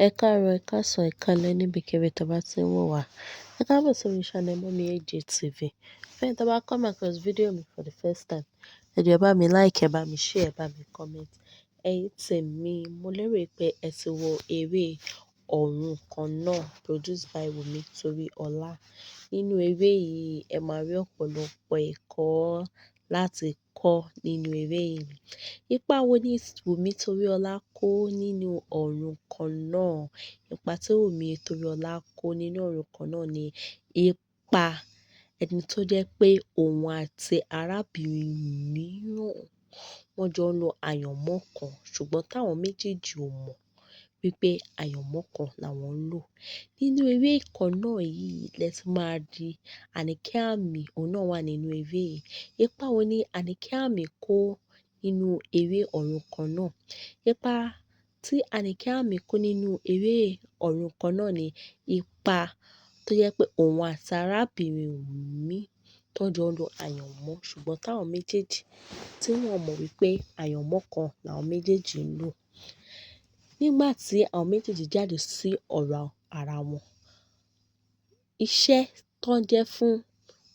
Ẹ káàárọ̀, ẹ káàsán, ẹ káalẹ́ níbikíbi tó bá ti ń wò wá. Ẹ káàbọ̀ sórí channel Mummy AJ TV. Fẹ́yìn tó bá come across video mi for the first time, ẹ jọ̀ọ́ ẹ bá mi like, ẹ bá mi share, ẹ bá mi comment. Ẹ̀yin tèmi, mo lérò pé ẹ ti wo eré Ọ̀run Kan Náà produced by Wunmi Toriola. Nínú eré yìí, ẹ máa rí ọ̀pọ̀lọpọ̀ ẹ̀kọ́ láti kọ́ nínú eré yìí. Ipa wo ni Wunmi Toriola kó nínú Ọ̀run Kan Náà? Ipa tí Wunmi Toriola kó nínú Ọ̀run Kan Náà ni ipa ẹni tó jẹ́ pé òun àti arábìnrin mìíràn wọ́n jọ ń lo àyànmọ́ kan, ṣùgbọ́n táwọn méjèèjì ò mọ̀ wípé àyànmọ́ kan làwọn ń lò. Nínú eré kan náà yìí lẹ ti máa rí Àníkẹ́ Àmì, òun náà wà nínú eré yìí. Ipa wo ni Àníkẹ́ Àmì kó nínú eré Ọ̀run Kan Náà? Ipa tí Àníkẹ́ Àmì kó nínú eré Ọ̀run Kan Náà ni ipa tó jẹ́ pé òun àti arábìnrin Wunmi tó jọ ń lo àyànmọ́, ṣùgbọ́n táwọn méjèèjì tí wọ́n mọ̀ wípé àyànmọ́ kan làwọn méjèèjì ń lò. Nígbà tí àwọn méjèèjì jáde sí ọ̀rọ̀ ara wọn, iṣẹ́ tó ń jẹ́ fún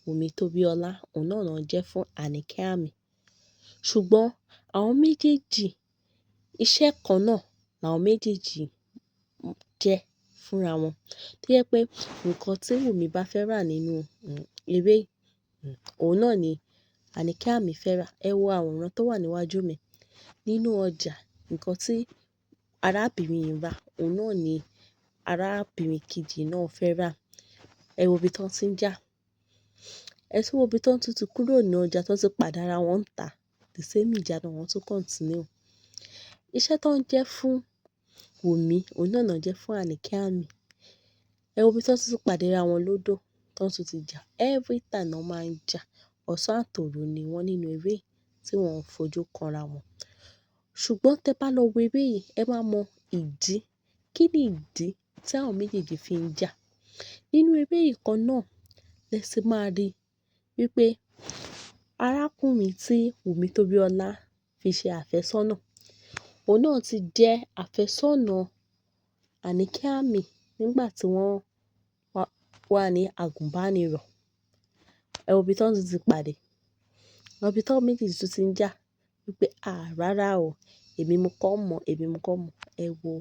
Wunmi Toriola, òun náà ló ń jẹ́ fún Àníkẹ́ Àmì. Ṣùgbọ́n àwọn méjèèjì, iṣẹ́ kan náà làwọn méjèèjì jẹ́ fúnra wọn. Tó jẹ́ pé nǹkan tí Wunmi bá fẹ́ rà nínú eré, òun náà ni Àníkẹ́ Àmì fẹ́ rà. Ẹ wo àwòrán tó wà níwájú mi. Nínú ọjà, nǹkan tí arábìnrin yìí rà, òun náà ni arábìnrin kejì náà fẹ́ rà. Ẹ wo ibi tí wọ́n ti ń jà. Ẹ tún wo ibi tí wọ́n tún ti kúrò ní ọjà tí wọ́n ti pàdé ara wọn ń tà. The same ìjà náà wọ́n tún continue. Iṣẹ́ tó ń jẹ́ fún Wunmi, òun náà ló ń jẹ́ fún Àníkẹ́ Àmì. Ẹ wo ibi tí wọ́n tún ti pàdé ara wọn lódò, tí wọ́n tún ti jà. Every time wọ́n máa ń jà. Ọ̀sán àtòru ni wọ́n nínú eré tí wọ́n ń fojú kanra wọn. Ṣùgbọ́n tẹ bá lọ wo eré yìí, ẹ máa mọ ìdí. Kí ni ìdí tí àwọn méjèèjì fi ń jà? Nínú eré yìí kan náà lẹ ti máa rí wípé arákùnrin tí Wunmi Toriola fi ṣe àfẹ́sọ́nà, òun náà ti jẹ́ àfẹ́sọ́nà Àníkẹ́ Àmì nígbà tí wọ́n wà ní àgùnbánirọ̀. Ẹ wo ibi tí wọ́n tún ti pàdé. Ẹ wo ibi tí àwọn méjèèjì tún ti ń jà wípé, rárá o, èmi mo kọ́ mọ̀, èmi mo kọ́ mọ̀." Ẹ wo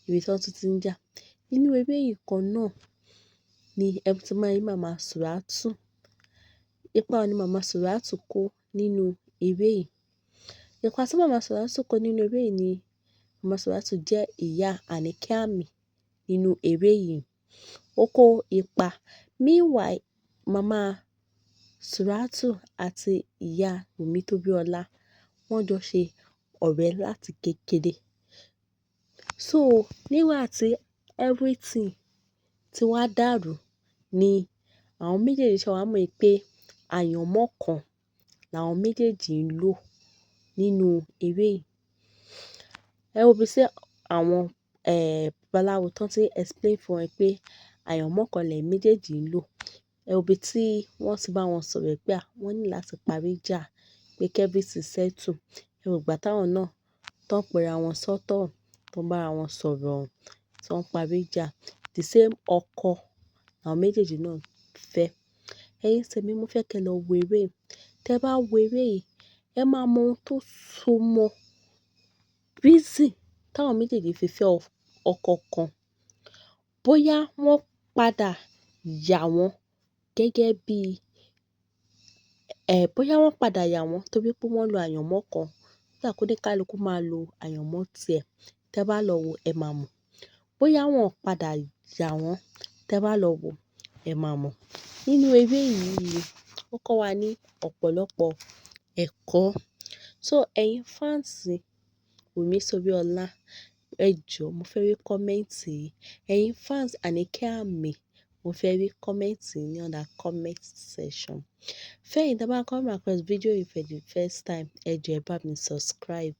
ibi tí wọ́n tún ti ń jà. Nínú eré yìí kan náà ni ẹ ti máa rí Mama Suratu. Ipa wo ni Mama Suratu kó nínú eré yìí? Ipa tí Mama Suratu kó nínú eré yìí ni Mama Suratu jẹ́ ìyá Àníkẹ́ Àmì nínú eré yìí. Ó kó ipa. Meanwhile, Mama Suratu àti ìyá Wunmi Toriola wọ́n jọ ṣe ọ̀rẹ́ láti kékeré. So, nígbà tí everything ti wá dàrú ni àwọn méjèèjì ṣe wá mọ̀ pé àyànmọ́ kan làwọn méjèèjì ń lò nínú eré yìí. Ẹ wo ibi tí àwọn babaláwo tán tí explain fún wọn pé àyànmọ́ kan lẹ̀ méjèèjì ń lò. Ẹ wo ibi tí wọ́n ti bá wọn sọ̀rọ̀ pé wọ́n ní láti parí ìjà, pé kí everything settle. Ẹ wo ìgbà táwọn náà tán pera wọn sọ́tọ̀, tán bá ara wọn sọ̀rọ̀, tí wọ́n parí ìjà. The same ọkọ làwọn méjèèjì náà fẹ́. Ẹ̀yin tèmi, mo fẹ́ kí ẹ lọ wo eré yìí. Tẹ bá wo eré yìí, ẹ máa mọ ohun tó so mọ́ reason táwọn méjèèjì fi fẹ́ ọkọ kan. Bóyá wọ́n padà yà wọ́n gẹ́gẹ́ bí, bóyá wọ́n padà yà wọ́n torí pé wọ́n lo àyànmọ́ kan. Nígbà kó ní kálukú máa lo àyànmọ́ tiẹ̀. Tẹ bá lọ wo, ẹ máa mọ̀. Bóyá wọ́n padà yà wọ́n, tẹ bá lọ wo, ẹ máa mọ̀. Nínú eré yìí, ó kọ́ wa ní ọ̀pọ̀lọpọ̀ ẹ̀kọ́. So, ẹ̀yin fans Wunmi Toriola, ẹ jọ̀ọ́ mo fẹ́ rí comment yín. Ẹ̀yin fans Àníkẹ́ Àmì, mo fẹ́ rí comment yín ní under comment section. Fẹ́yìn tí a bá come across video yìí for the first time, ẹ jọ̀ọ́ ẹ bá mi subscribe.